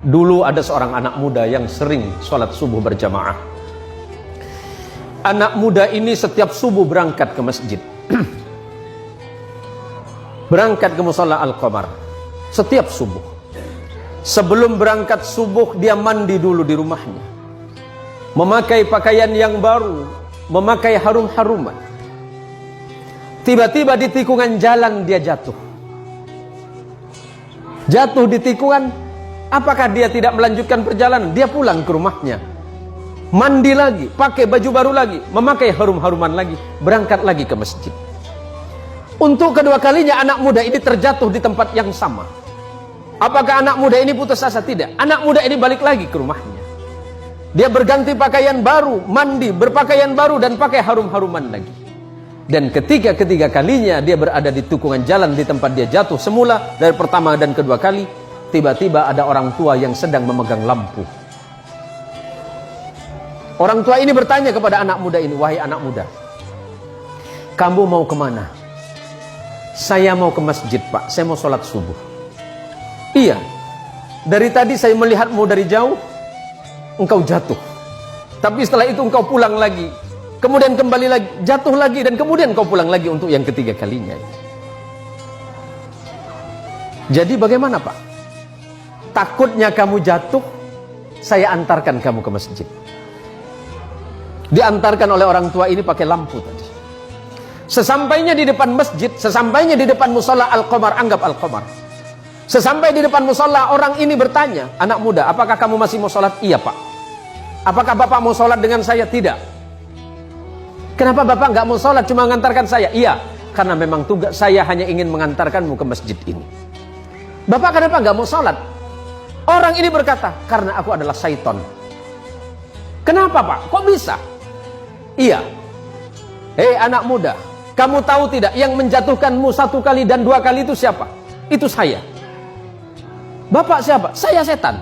Dulu ada seorang anak muda yang sering sholat subuh berjamaah. Anak muda ini setiap subuh berangkat ke masjid. Berangkat ke musalla Al-Qamar setiap subuh. Sebelum berangkat subuh dia mandi dulu di rumahnya, memakai pakaian yang baru, memakai harum-haruman. Tiba-tiba di tikungan jalan dia jatuh. Jatuh di tikungan. Apakah dia tidak melanjutkan perjalanan? Dia pulang ke rumahnya, mandi lagi, pakai baju baru lagi, memakai harum-haruman lagi, berangkat lagi ke masjid. Untuk kedua kalinya anak muda ini terjatuh di tempat yang sama. Apakah anak muda ini putus asa? Tidak. Anak muda ini balik lagi ke rumahnya. Dia berganti pakaian baru, mandi, berpakaian baru, dan pakai harum-haruman lagi. Dan ketiga kalinya dia berada di tikungan jalan di tempat dia jatuh semula, dari pertama dan kedua kali, tiba-tiba ada orang tua yang sedang memegang lampu. Orang tua ini bertanya kepada anak muda ini, "Wahai anak muda, kamu mau kemana?" "Saya mau ke masjid, Pak. Saya mau sholat subuh." "Iya, dari tadi saya melihatmu dari jauh, engkau jatuh. Tapi setelah itu engkau pulang lagi, kemudian kembali lagi, jatuh lagi, dan kemudian engkau pulang lagi untuk yang ketiga kalinya. Jadi bagaimana, Pak? Takutnya kamu jatuh, saya antarkan kamu ke masjid." Diantarkan oleh orang tua ini pakai lampu tadi. Sesampainya di depan masjid, sesampainya di depan musalla Al-Qamar, anggap Al-Qamar. Sesampai di depan musalla, orang ini bertanya, "Anak muda, apakah kamu masih mau sholat?" "Iya, Pak." "Apakah Bapak mau sholat dengan saya?" "Tidak." "Kenapa Bapak nggak mau sholat, cuma mengantarkan saya?" "Iya, karena memang tugas saya hanya ingin mengantarkanmu ke masjid ini." "Bapak kenapa nggak mau sholat?" Orang ini berkata, "Karena aku adalah syaitan." "Kenapa, Pak? Kok bisa?" "Iya. Hei anak muda, kamu tahu tidak yang menjatuhkanmu 1 kali dan 2 kali itu siapa? Itu saya." "Bapak siapa?" "Saya setan."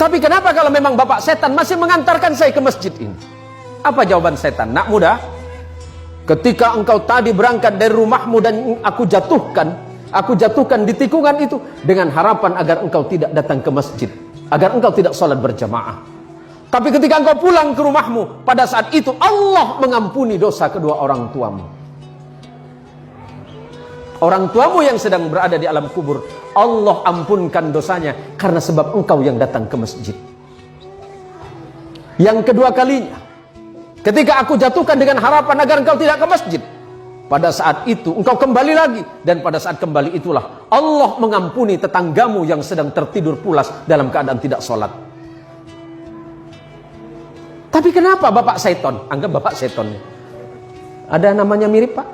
"Tapi kenapa kalau memang Bapak setan masih mengantarkan saya ke masjid ini?" Apa jawaban setan? "Nak muda, ketika engkau tadi berangkat dari rumahmu dan aku jatuhkan di tikungan itu dengan harapan agar engkau tidak datang ke masjid, agar engkau tidak sholat berjamaah. Tapi ketika engkau pulang ke rumahmu, pada saat itu Allah mengampuni dosa kedua orang tuamu. Orang tuamu yang sedang berada di alam kubur, Allah ampunkan dosanya karena sebab engkau yang datang ke masjid." Yang kedua kalinya, ketika aku jatuhkan dengan harapan agar engkau tidak ke masjid, pada saat itu engkau kembali lagi, dan pada saat kembali itulah Allah mengampuni tetanggamu yang sedang tertidur pulas dalam keadaan tidak sholat. Tapi kenapa Bapak seton?" Anggap Bapak seton. Ada namanya mirip, Pak?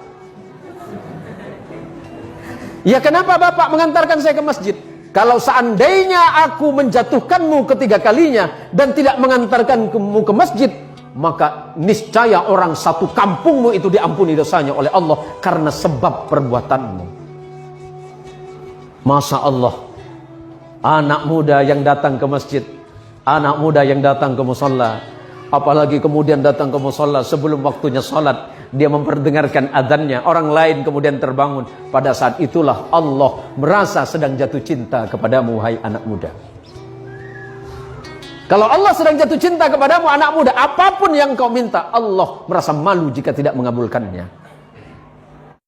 "Ya kenapa Bapak mengantarkan saya ke masjid? Kalau seandainya aku menjatuhkanmu ketiga kalinya dan tidak mengantarkanmu ke masjid, maka niscaya orang satu kampungmu itu diampuni dosanya oleh Allah karena sebab perbuatanmu." Masya Allah, anak muda yang datang ke masjid, anak muda yang datang ke musalla, apalagi kemudian datang ke musalla sebelum waktunya sholat, dia memperdengarkan adzannya, orang lain kemudian terbangun. Pada saat itulah Allah merasa sedang jatuh cinta kepadamu, wahai anak muda. Kalau Allah sedang jatuh cinta kepadamu, anak muda, apapun yang kau minta, Allah merasa malu jika tidak mengabulkannya.